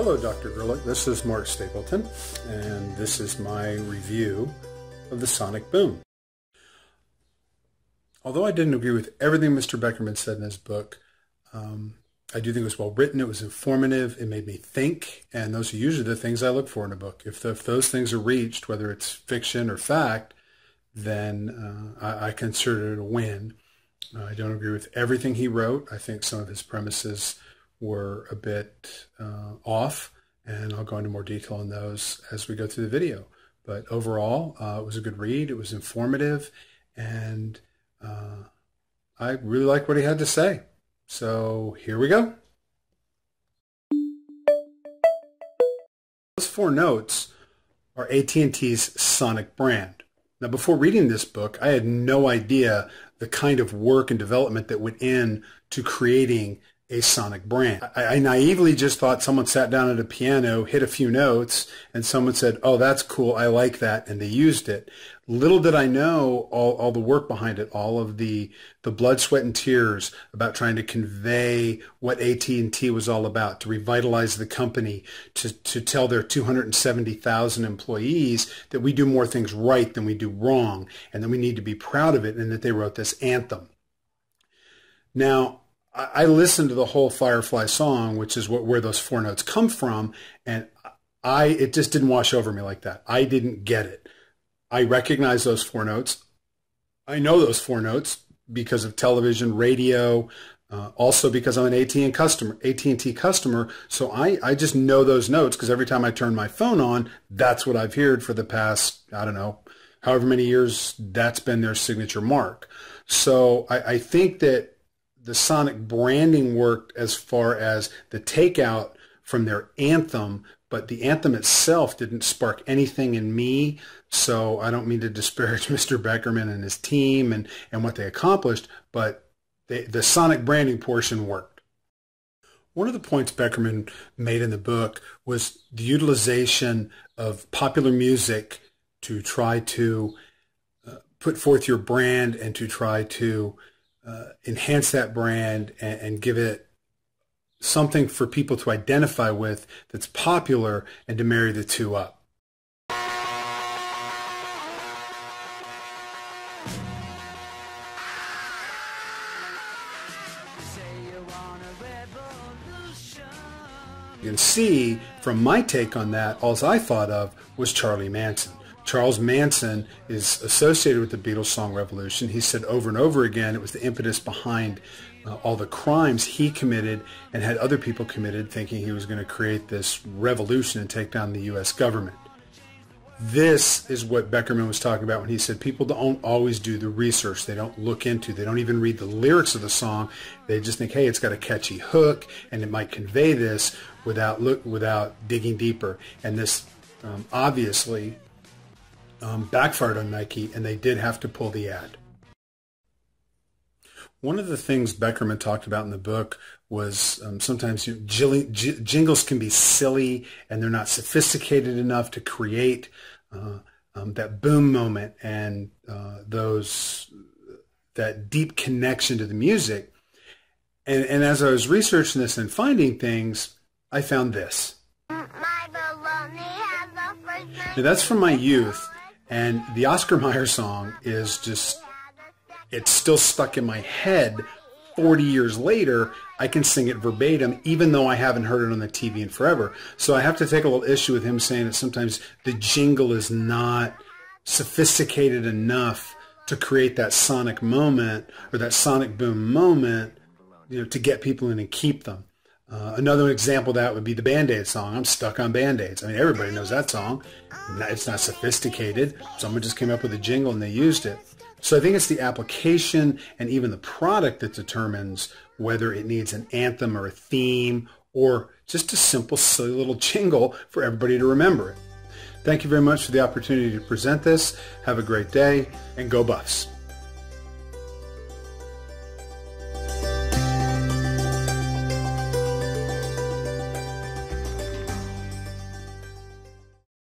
Hello, Dr. Gurlick. This is Mark Stapleton, and this is my review of the Sonic Boom. Although I didn't agree with everything Mr. Beckerman said in his book, I do think it was well written, it was informative, it made me think, and those are usually the things I look for in a book. If those things are reached, whether it's fiction or fact, then I consider it a win. I don't agree with everything he wrote. I think some of his premises were a bit off, and I'll go into more detail on those as we go through the video. But overall, it was a good read. It was informative, and I really like what he had to say. So here we go. Those 4 notes are AT&T's Sonic brand. Now, before reading this book, I had no idea the kind of work and development that went into creating a Sonic brand. I naively just thought someone sat down at a piano, hit a few notes, and someone said, oh, that's cool, I like that, and they used it. Little did I know all the work behind it, all of the blood, sweat, and tears about trying to convey what AT&T was all about, to revitalize the company, to tell their 270,000 employees that we do more things right than we do wrong, and that we need to be proud of it, and that they wrote this anthem. Now, I listened to the whole Firefly song, which is where those 4 notes come from, and it just didn't wash over me like that. I didn't get it. I recognize those 4 notes. I know those 4 notes because of television, radio, also because I'm an AT&T customer. So I just know those notes because every time I turn my phone on, that's what I've heard for the past, I don't know, however many years that's been their signature mark. So I think that the Sonic branding worked as far as the takeout from their anthem, but the anthem itself didn't spark anything in me. So I don't mean to disparage Mr. Beckerman and his team and what they accomplished, but the Sonic branding portion worked. One of the points Beckerman made in the book was the utilization of popular music to try to put forth your brand and to try to enhance that brand and give it something for people to identify with that's popular, and to marry the two up. You can see from my take on that, all I thought of was Charlie Manson. Charles Manson is associated with the Beatles song Revolution. He said over and over again it was the impetus behind all the crimes he committed and had other people committed, thinking he was going to create this revolution and take down the U.S. government. This is what Beckerman was talking about when he said people don't always do the research. They don't look into, they don't even read the lyrics of the song. They just think, hey, it's got a catchy hook and it might convey this without digging deeper. And this obviously backfired on Nike, and they did have to pull the ad. One of the things Beckerman talked about in the book was sometimes jingles can be silly and they're not sophisticated enough to create that boom moment and that deep connection to the music. And as I was researching this and finding things, I found this. Now that's from my youth. And the Oscar Mayer song is just, it's still stuck in my head 40 years later. I can sing it verbatim, even though I haven't heard it on the TV in forever. So I have to take a little issue with him saying that sometimes the jingle is not sophisticated enough to create that Sonic moment or that Sonic boom moment, to get people in and keep them. Another example of that would be the Band-Aid song, I'm Stuck on Band-Aids. I mean, everybody knows that song. It's not sophisticated. Someone just came up with a jingle and they used it. So I think it's the application and even the product that determines whether it needs an anthem or a theme or just a simple, silly little jingle for everybody to remember it. Thank you very much for the opportunity to present this. Have a great day, and go Buffs.